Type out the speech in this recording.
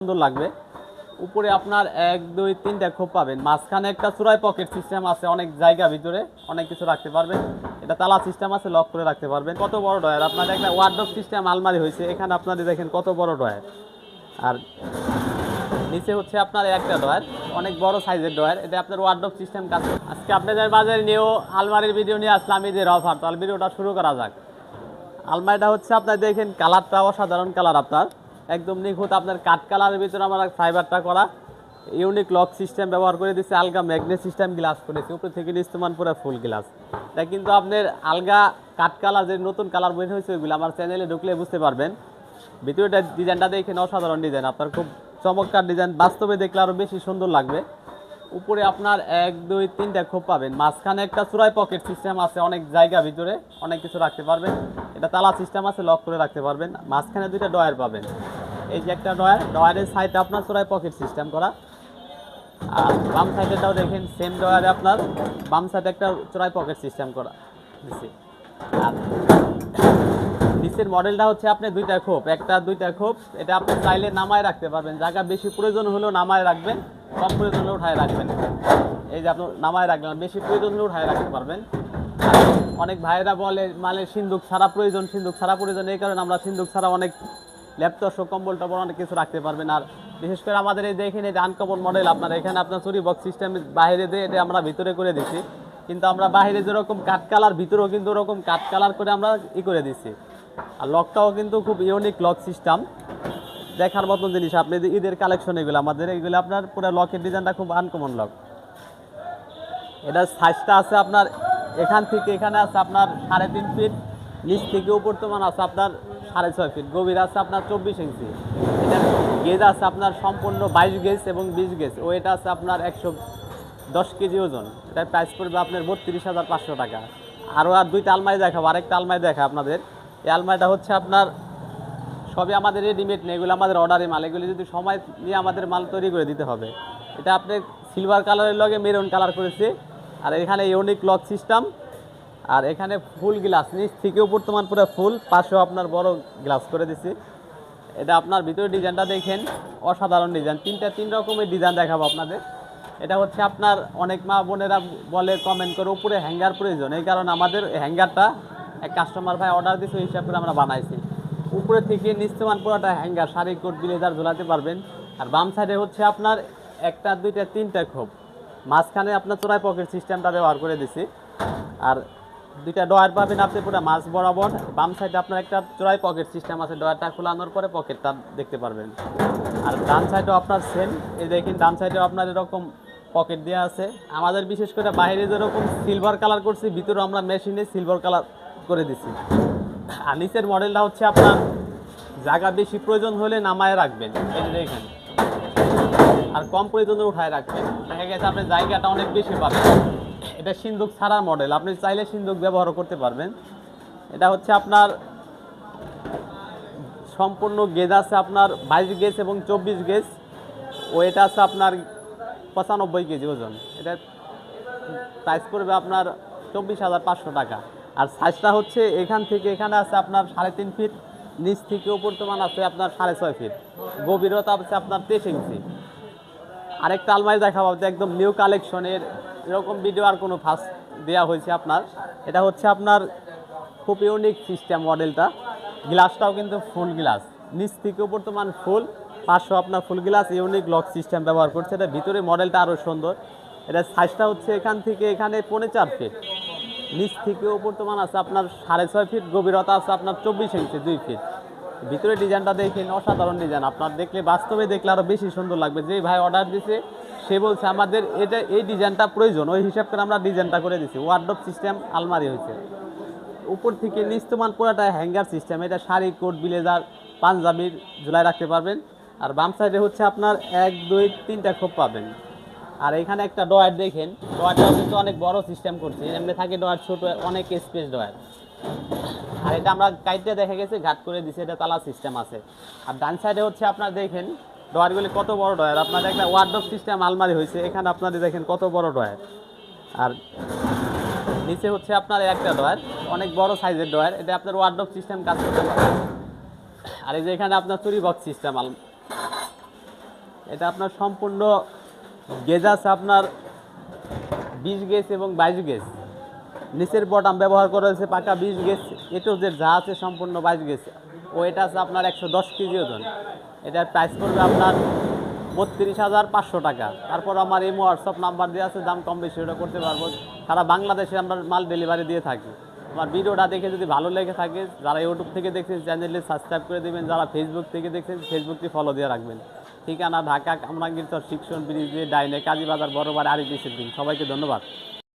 সুন্দর লাগবে। উপরে আপনার 1 2 3টা খোপ পাবেন, মাঝখানে একটা চূড়ায় পকেট সিস্টেম আছে, অনেক জায়গা ভিতরে অনেক কিছু রাখতে পারবেন। এটা তালা সিস্টেম আছে, লক করে রাখতে পারবেন। কত বড় ডয়ার, আপনার একটা ওয়ার্ডরোব সিস্টেম আলমারি হয়েছে এখানে, আপনাদের দেখেন কত বড় ডয়ার। আর নিচে হচ্ছে আপনার একটা ডয়ার, অনেক বড় সাইজের ডয়ার, এটা আপনার ওয়ার্ডরোব সিস্টেম কাজ। আজকে আপনাদের বাজারে নিয়েও আলমারির ভিডিও নিয়ে আসলাম, ঈদের অফার। তাহলে ভিডিওটা শুরু করা যাক। আলমারিটা হচ্ছে আপনার দেখেন কালারটা অসাধারণ কালার, আপনার একদম নিখুঁত আপনার কাঠ কালারের ভিতরে আমরা ফাইবারটা করা, ইউনিক লক সিস্টেম ব্যবহার করে দিচ্ছে, আলগা ম্যাগনেট সিস্টেম গ্লাস করেছি, উপর থেকে নিস্তমান পুরো ফুল গ্লাস। এটা কিন্তু আপনার আলগা কাঠ কালার যে নতুন কালার বের হয়েছে ওইগুলো আমার চ্যানেলে ঢুকলে বুঝতে পারবেন। ভিডিওটা ডিজাইনটা দেখেন অসাধারণ ডিজাইন, আপনার খুব চমৎকার ডিজাইন, বাস্তবে দেখলে আরও বেশি সুন্দর লাগবে। উপরে আপনার 1 2 3টা খোপ পাবেন, মাঝখানে একটা চূড়ায় পকেট সিস্টেম আছে, অনেক জায়গা ভিতরে অনেক কিছু রাখতে পারবেন। এটা তালা সিস্টেম আছে, লক করে রাখতে পারবেন। মাঝখানে 2টা ডয়ার পাবেন, এই যে একটা ডয়ারের সাইডে আপনার চূড়ায় পকেট সিস্টেম করা। আর বাম সাইডেটাও দেখেন সেম ডয়ারে আপনার বাম সাইডে একটা চূড়ায় পকেট সিস্টেম করা দিচ্ছি। আর নিচের মডেলটা হচ্ছে আপনি 2টা খোপ, একটা 2টা খোপ, এটা আপনি চাইলে নামায় রাখতে পারবেন, জায়গা বেশি প্রয়োজন হলেও নামায় রাখবেন, কম প্রয়োজন হলে উঠায় রাখবেন। এই যে আপনি নামায় রাখবেন, বেশি প্রয়োজন হলে উঠায় রাখতে পারবেন। অনেক ভাইয়েরা বলে মানে সিন্দুক ছাড়া প্রয়োজন, সিন্দুক ছাড়া প্রয়োজন, এই কারণে আমরা সিন্দুক ছাড়া অনেক ল্যাপটপ কম্বল টম্বল অনেক কিছু রাখতে পারবেন। আর বিশেষ করে আমাদের এই দেখেন এই আনকমন মডেল, আপনার এখানে আপনার চুরি বক্স সিস্টেম বাইরে দিয়ে এটা আমরা ভিতরে করে দিচ্ছি, কিন্তু আমরা বাইরে যেরকম কাঠ কালার ভিতরেও কিন্তু ওরকম কাঠ কালার করে আমরা করে দিচ্ছি। আর লকটাও কিন্তু খুব ইউনিক লক সিস্টেম, দেখার মতন জিনিস। আপনি ঈদের কালেকশন এগুলো আমাদের, এইগুলো আপনার পুরো লকের ডিজাইনটা খুব আনকমন লক। এটা সাইজটা আছে আপনার এখান থেকে এখানে আছে আপনার 3.5 ফিট, নিচ থেকে উপর তোমান আছে আপনার 6.5 ফিট, গভীর আছে আপনার 24 ইঞ্চি। এটা গেজ আছে আপনার সম্পূর্ণ 22 গেজ এবং 20 গেজ, ওয়েট আছে আপনার 110 কেজি ওজন। এটার প্রাইস পড়বে আপনার 32,500 টাকা। আর 2টা আলমারি দেখাবো, আরেকটা আলমারি দেখা আপনাদের। এই আলমারিটা হচ্ছে আপনার সবই আমাদের রেডিমেড নেই, এগুলো আমাদের অর্ডারি মাল, এগুলি যদি সময় নিয়ে আমাদের মাল তৈরি করে দিতে হবে। এটা আপনি সিলভার কালারের লগে মেরুন কালার করেছে। আর এখানে ইউনিক লক সিস্টেম, আর এখানে ফুল গ্লাস, নিচ থেকে উপর তোমার পুরো ফুল, পাশেও আপনার বড় গ্লাস করে দিছি। এটা আপনার ভিতরে ডিজাইনটা দেখেন অসাধারণ ডিজাইন, 3 রকমের ডিজাইন দেখাবো আপনাদের। এটা হচ্ছে আপনার অনেক মা বোনেরা বলে কমেন্ট করে উপরে হ্যাঙ্গার প্রয়োজন, এই কারণে আমাদের হ্যাঙ্গারটা এক কাস্টমার ভাই অর্ডার দিয়েছে, ওই হিসাব করে আমরা বানাইছি। উপরে থেকে নিচমান পুরোটা হ্যাঙ্গার, শাড়ি কোট ব্লেজার ঝোলাতে পারবেন। আর বাম সাইডে হচ্ছে আপনার 1 2 3টা খোপ, মাঝখানে আপনার চোরাই পকেট সিস্টেমটা ব্যবহার করে দিছি। আর 2টা ডয়ার পাবেন আপনি পুরো মাছ বরাবর। বাম সাইডে আপনার একটা চোরাই পকেট সিস্টেম আছে, ডয়ারটা খোলানোর পরে পকেটটা দেখতে পারবেন। আর ডান সাইডেও আপনার সেম, এই দেখেন ডান সাইডেও আপনার এরকম পকেট দেওয়া আছে। আমাদের বিশেষ করে বাইরে যেরকম সিলভার কালার করছি, ভিতরে আমরা মেশিনে সিলভার কালার করে দিছি। আর নিচের মডেলটা হচ্ছে আপনার জায়গা বেশি প্রয়োজন হলে নামায় রাখবেন, এই যে দেখেন, আর কম প্রয়োজনে উঠায় রাখবেন, দেখা গেছে আপনার জায়গাটা অনেক বেশি পাবেন। এটা সিন্দুক ছাড়ার মডেল, আপনি চাইলে সিন্দুক ব্যবহার করতে পারবেন। এটা হচ্ছে আপনার সম্পূর্ণ গেজ আছে আপনার 22 গেজ এবং 24 গেজ, ওয়েট আছে আপনার 95 কেজি ওজন। এটা প্রাইস পড়বে আপনার 24,500 টাকা। আর সাইজটা হচ্ছে এখান থেকে এখানে আছে আপনার 3.5 ফিট, নিচ থেকে উপর তোমান আছে আপনার 6.5 ফিট, গভীরতা আছে আপনার 23 ইঞ্চি। আরেকটা আলমারি দেখাবো, একদম নিউ কালেকশনের, এরকম ভিডিও আর কোনো ফার্স্ট দেওয়া হয়েছে আপনার। এটা হচ্ছে আপনার খুব ইউনিক সিস্টেম মডেলটা, গ্লাসটাও কিন্তু ফুল গ্লাস, নিচ থেকে উপর তোমান ফুল, পাঁচশো আপনার ফুল গ্লাস, ইউনিক লক সিস্টেম ব্যবহার করছে। এটা ভিতরে মডেলটা আরও সুন্দর। এটা সাইজটা হচ্ছে এখান থেকে এখানে 4.5 ফিট, নিচ থেকে উপর তোমান আছে আপনার 6.5 ফিট, গভীরতা আছে আপনার 24 ইঞ্চি 2 ফিট। ভিতরে ডিজাইনটা দেখেন অসাধারণ ডিজাইন, আপনার দেখলে বাস্তবে দেখলে আরও বেশি সুন্দর লাগবে। যেই ভাই অর্ডার দিছে সে বলছে আমাদের এটা এই ডিজাইনটা প্রয়োজন, ওই হিসাব করে আমরা ডিজাইনটা করে দিছি। ওয়ার্ডরোব সিস্টেম আলমারি হয়েছে, উপর থেকে নিচতমান পুরাটা হ্যাঙ্গার সিস্টেম। এটা শাড়ি কোট ব্লেজার পাঞ্জাবির ঝুলায় রাখতে পারবেন। আর বাম সাইডে হচ্ছে আপনার 1 2 3টা খোপ পাবেন। আর এখানে একটা ডয়ার দেখেন, ডয়ারটাও কিন্তু অনেক বড় সিস্টেম করছে, এমনি থাকে ডয়ার ছোট, অনেক স্পেস ডয়ার। আর এটা আমরা কাইটে দেখা গেছে ঘাট করে দিছি, এটা তালা সিস্টেম আছে। আর ডান সাইডে হচ্ছে আপনার দেখেন ডয়ারগুলি কত বড় ডয়ার, আপনার একটা ওয়ার্ডরোব সিস্টেম আলমারি হয়েছে, এখানে আপনাদের দেখেন কত বড় ডয়ার। আর নিচে হচ্ছে আপনার একটা ডয়ার, অনেক বড় সাইজের ডয়ার, এটা আপনার ওয়ার্ডরোব সিস্টেম কাজ করতে পারে। আর এই যে এখানে আপনার চুরি বক্স সিস্টেম এটা আপনার সম্পূর্ণ গেজ আছে আপনার 20 গেজ এবং 22 গেজ। নিচের বটাম ব্যবহার করা হয়েছে পাকা 20 গেজ, এটু যে যা আছে সম্পূর্ণ 22 গেজ। ও এটা আছে আপনার 110 কেজি ওজন। এটার প্রাইস পড়বে আপনার 32,500 টাকা। তারপর আমার এই হোয়াটসঅ্যাপ নাম্বার দেওয়া আছে, দাম কম বেশি ওটা করতে পারবো। সারা বাংলাদেশে আমরা মাল ডেলিভারি দিয়ে থাকি। আমার ভিডিওটা দেখে যদি ভালো লেগে থাকে, যারা ইউটিউব থেকে দেখছেন চ্যানেলটি সাবস্ক্রাইব করে দেবেন, যারা ফেসবুক থেকে দেখছেন ফেসবুকটি ফলো দিয়ে রাখবেন। ঠিকানা ঢাকা কামরাঙ্গীরচর শিক্ষণ ব্রিজ দিয়ে ডাইনে কাজীবাজার বড় বাড়ি আরিফ বিল্ডিং। সবাইকে ধন্যবাদ।